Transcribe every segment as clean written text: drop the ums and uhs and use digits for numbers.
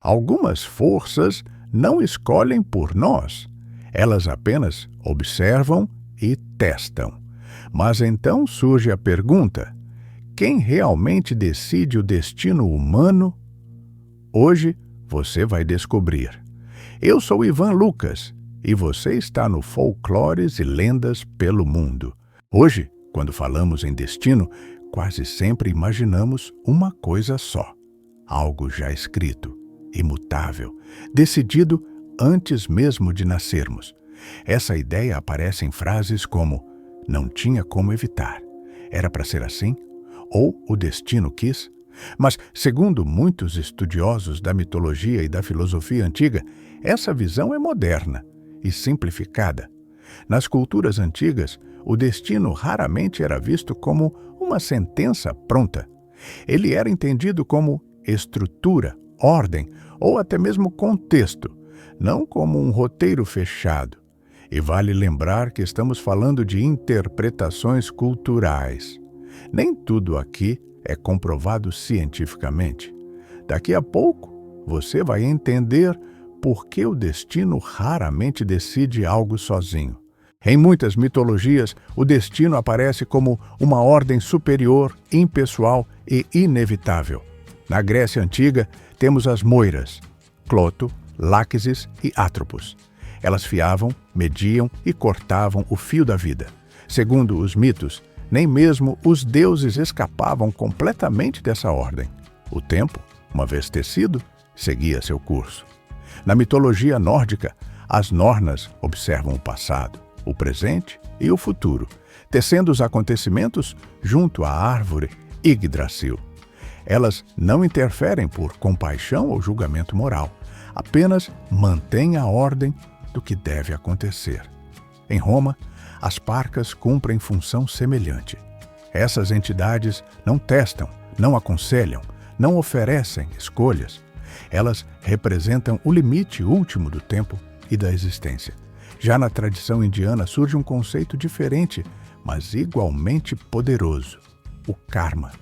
Algumas forças não escolhem por nós. Elas apenas observam e testam. Mas então surge a pergunta: quem realmente decide o destino humano? Hoje você vai descobrir. Eu sou Ivan Lucas e você está no Folclores e Lendas pelo Mundo. Hoje, quando falamos em destino, quase sempre imaginamos uma coisa só: algo já escrito, imutável, decidido antes mesmo de nascermos. Essa ideia aparece em frases como: não tinha como evitar, era para ser assim, ou o destino quis. Mas, segundo muitos estudiosos da mitologia e da filosofia antiga, essa visão é moderna e simplificada. Nas culturas antigas, o destino raramente era visto como uma sentença pronta. Ele era entendido como estrutura, ordem ou até mesmo contexto, não como um roteiro fechado. E vale lembrar que estamos falando de interpretações culturais. Nem tudo aqui é comprovado cientificamente. Daqui a pouco, você vai entender por que o destino raramente decide algo sozinho. Em muitas mitologias, o destino aparece como uma ordem superior, impessoal e inevitável. Na Grécia Antiga, temos as Moiras, Cloto, Láquesis e Atropos. Elas fiavam, mediam e cortavam o fio da vida. Segundo os mitos, nem mesmo os deuses escapavam completamente dessa ordem. O tempo, uma vez tecido, seguia seu curso. Na mitologia nórdica, as Nornas observam o passado, o presente e o futuro, tecendo os acontecimentos junto à árvore Yggdrasil. Elas não interferem por compaixão ou julgamento moral, apenas mantêm a ordem do que deve acontecer. Em Roma, as parcas cumprem função semelhante. Essas entidades não testam, não aconselham, não oferecem escolhas. Elas representam o limite último do tempo e da existência. Já na tradição indiana surge um conceito diferente, mas igualmente poderoso: o karma.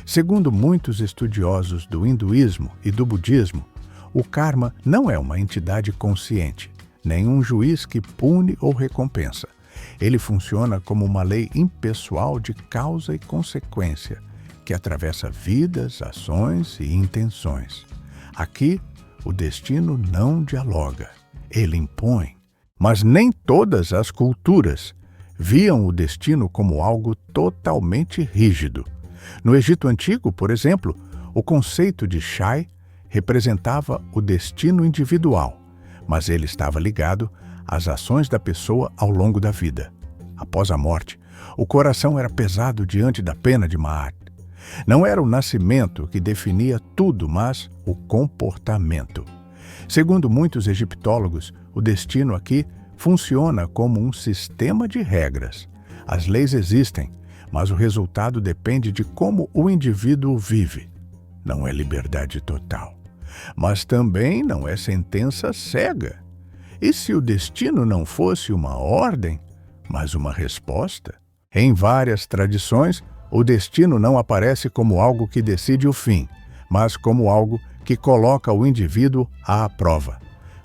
Segundo muitos estudiosos do hinduísmo e do budismo, o karma não é uma entidade consciente, nem um juiz que pune ou recompensa. Ele funciona como uma lei impessoal de causa e consequência, que atravessa vidas, ações e intenções. Aqui, o destino não dialoga, ele impõe. Mas nem todas as culturas viam o destino como algo totalmente rígido. No Egito Antigo, por exemplo, o conceito de Shai representava o destino individual, mas ele estava ligado às ações da pessoa ao longo da vida. Após a morte, o coração era pesado diante da pena de Ma'at. Não era o nascimento que definia tudo, mas o comportamento. Segundo muitos egiptólogos, o destino aqui funciona como um sistema de regras. As leis existem, mas o resultado depende de como o indivíduo vive. Não é liberdade total, mas também não é sentença cega. E se o destino não fosse uma ordem, mas uma resposta? Em várias tradições, o destino não aparece como algo que decide o fim, mas como algo que coloca o indivíduo à prova.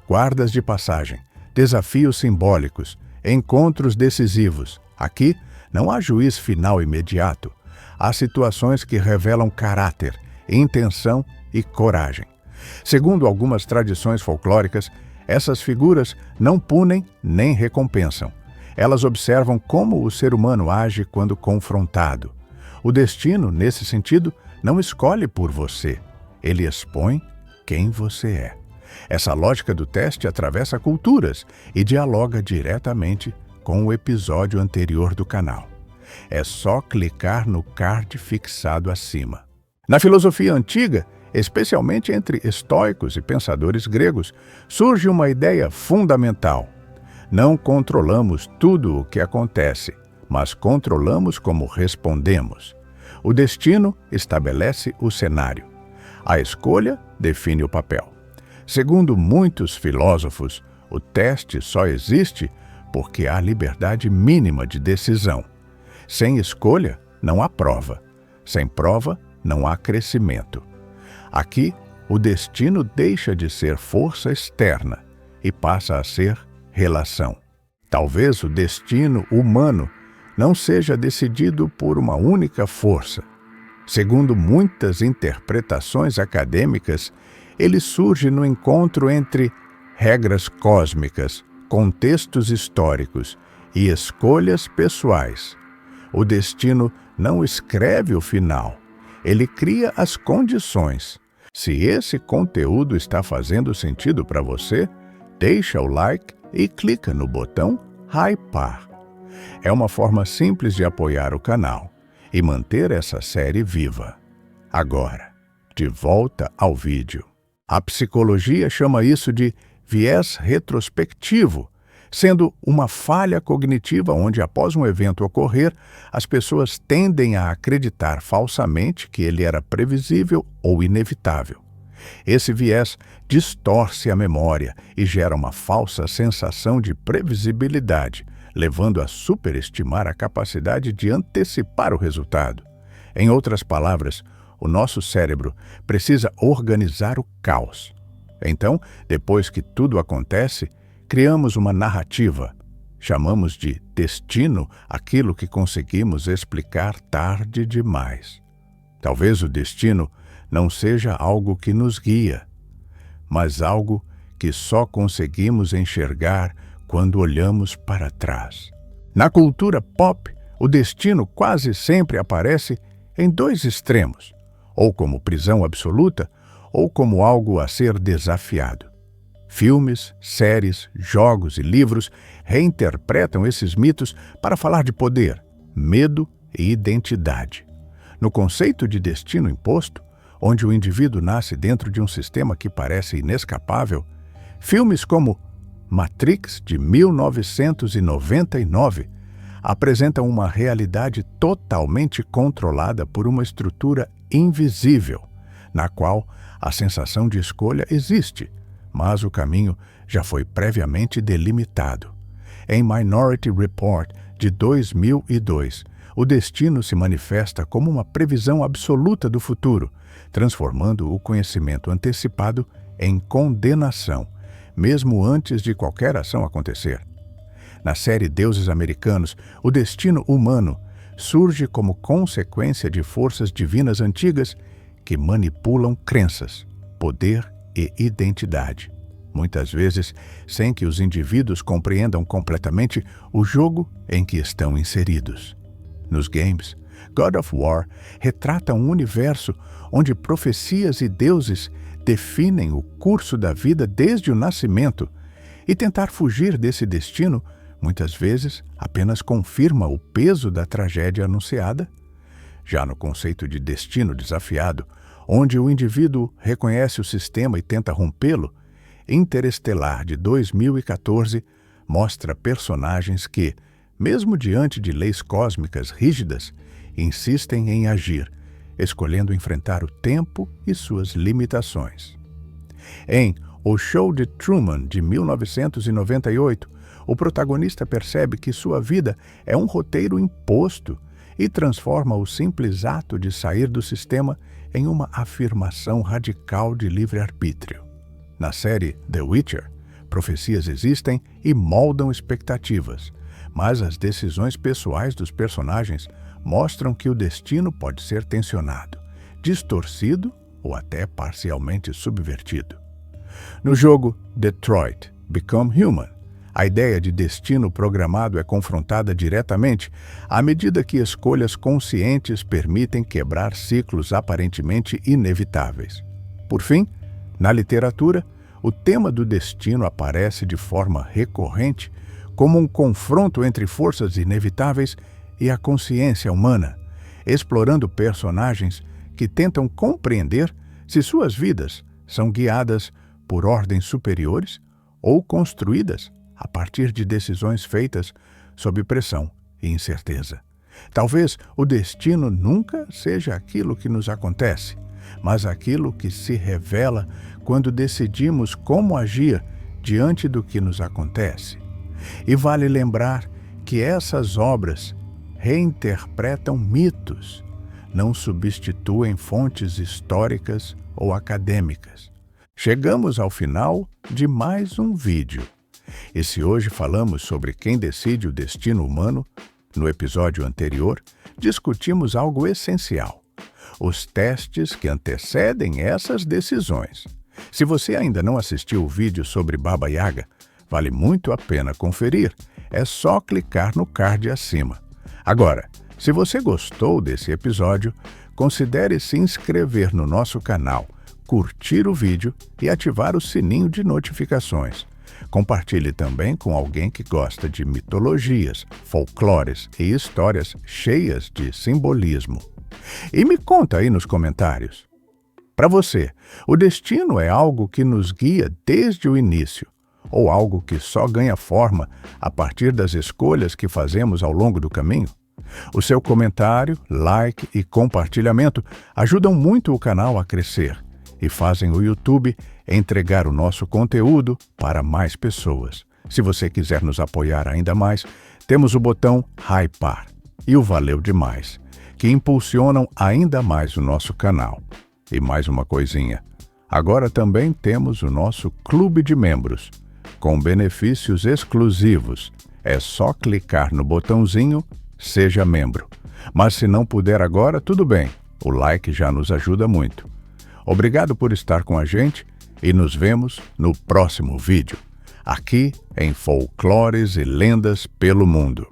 Guardas de passagem, desafios simbólicos, encontros decisivos. Aqui não há juiz final imediato. Há situações que revelam caráter, intenção e coragem. Segundo algumas tradições folclóricas, essas figuras não punem nem recompensam. Elas observam como o ser humano age quando confrontado. O destino, nesse sentido, não escolhe por você. Ele expõe quem você é. Essa lógica do teste atravessa culturas e dialoga diretamente com o episódio anterior do canal. É só clicar no card fixado acima. Na filosofia antiga, especialmente entre estoicos e pensadores gregos, surge uma ideia fundamental. Não controlamos tudo o que acontece, mas controlamos como respondemos. O destino estabelece o cenário. A escolha define o papel. Segundo muitos filósofos, o teste só existe porque há liberdade mínima de decisão. Sem escolha, não há prova. Sem prova, não há crescimento. Aqui, o destino deixa de ser força externa e passa a ser relação. Talvez o destino humano não seja decidido por uma única força. Segundo muitas interpretações acadêmicas, ele surge no encontro entre regras cósmicas, contextos históricos e escolhas pessoais. O destino não escreve o final, ele cria as condições. Se esse conteúdo está fazendo sentido para você, deixa o like e clica no botão Hypar. É uma forma simples de apoiar o canal e manter essa série viva. Agora, de volta ao vídeo. A psicologia chama isso de viés retrospectivo, sendo uma falha cognitiva onde, após um evento ocorrer, as pessoas tendem a acreditar falsamente que ele era previsível ou inevitável. Esse viés distorce a memória e gera uma falsa sensação de previsibilidade, levando a superestimar a capacidade de antecipar o resultado. Em outras palavras, o nosso cérebro precisa organizar o caos. Então, depois que tudo acontece, criamos uma narrativa. Chamamos de destino aquilo que conseguimos explicar tarde demais. Talvez o destino não seja algo que nos guia, mas algo que só conseguimos enxergar quando olhamos para trás. Na cultura pop, o destino quase sempre aparece em dois extremos, ou como prisão absoluta, ou como algo a ser desafiado. Filmes, séries, jogos e livros reinterpretam esses mitos para falar de poder, medo e identidade. No conceito de destino imposto, onde o indivíduo nasce dentro de um sistema que parece inescapável, filmes como Matrix, de 1999, apresentam uma realidade totalmente controlada por uma estrutura invisível, na qual a sensação de escolha existe, mas o caminho já foi previamente delimitado. Em Minority Report, de 2002, o destino se manifesta como uma previsão absoluta do futuro, transformando o conhecimento antecipado em condenação, mesmo antes de qualquer ação acontecer. Na série Deuses Americanos, o destino humano surge como consequência de forças divinas antigas que manipulam crenças, poder e identidade, muitas vezes sem que os indivíduos compreendam completamente o jogo em que estão inseridos. Nos games, God of War retrata um universo onde profecias e deuses definem o curso da vida desde o nascimento, e tentar fugir desse destino muitas vezes apenas confirma o peso da tragédia anunciada. Já no conceito de destino desafiado, onde o indivíduo reconhece o sistema e tenta rompê-lo, Interestelar, de 2014, mostra personagens que, mesmo diante de leis cósmicas rígidas, insistem em agir, escolhendo enfrentar o tempo e suas limitações. Em O Show de Truman, de 1998, o protagonista percebe que sua vida é um roteiro imposto e transforma o simples ato de sair do sistema em uma afirmação radical de livre-arbítrio. Na série The Witcher, profecias existem e moldam expectativas, mas as decisões pessoais dos personagens mostram que o destino pode ser tensionado, distorcido ou até parcialmente subvertido. No jogo Detroit Become Human, a ideia de destino programado é confrontada diretamente à medida que escolhas conscientes permitem quebrar ciclos aparentemente inevitáveis. Por fim, na literatura, o tema do destino aparece de forma recorrente como um confronto entre forças inevitáveis e a consciência humana, explorando personagens que tentam compreender se suas vidas são guiadas por ordens superiores ou construídas a partir de decisões feitas sob pressão e incerteza. Talvez o destino nunca seja aquilo que nos acontece, mas aquilo que se revela quando decidimos como agir diante do que nos acontece. E vale lembrar que essas obras reinterpretam mitos, não substituem fontes históricas ou acadêmicas. Chegamos ao final de mais um vídeo. E se hoje falamos sobre quem decide o destino humano, no episódio anterior, discutimos algo essencial: os testes que antecedem essas decisões. Se você ainda não assistiu o vídeo sobre Baba Yaga, vale muito a pena conferir. É só clicar no card acima. Agora, se você gostou desse episódio, considere se inscrever no nosso canal, curtir o vídeo e ativar o sininho de notificações. Compartilhe também com alguém que gosta de mitologias, folclores e histórias cheias de simbolismo. E me conta aí nos comentários. Para você, o destino é algo que nos guia desde o início, ou algo que só ganha forma a partir das escolhas que fazemos ao longo do caminho? O seu comentário, like e compartilhamento ajudam muito o canal a crescer e fazem o YouTube entregar o nosso conteúdo para mais pessoas. Se você quiser nos apoiar ainda mais, temos o botão Hypar e o Valeu Demais, que impulsionam ainda mais o nosso canal. E mais uma coisinha, agora também temos o nosso Clube de Membros, com benefícios exclusivos. É só clicar no botãozinho Seja Membro. Mas se não puder agora, tudo bem, o like já nos ajuda muito. Obrigado por estar com a gente e nos vemos no próximo vídeo, aqui em Folclores e Lendas pelo Mundo.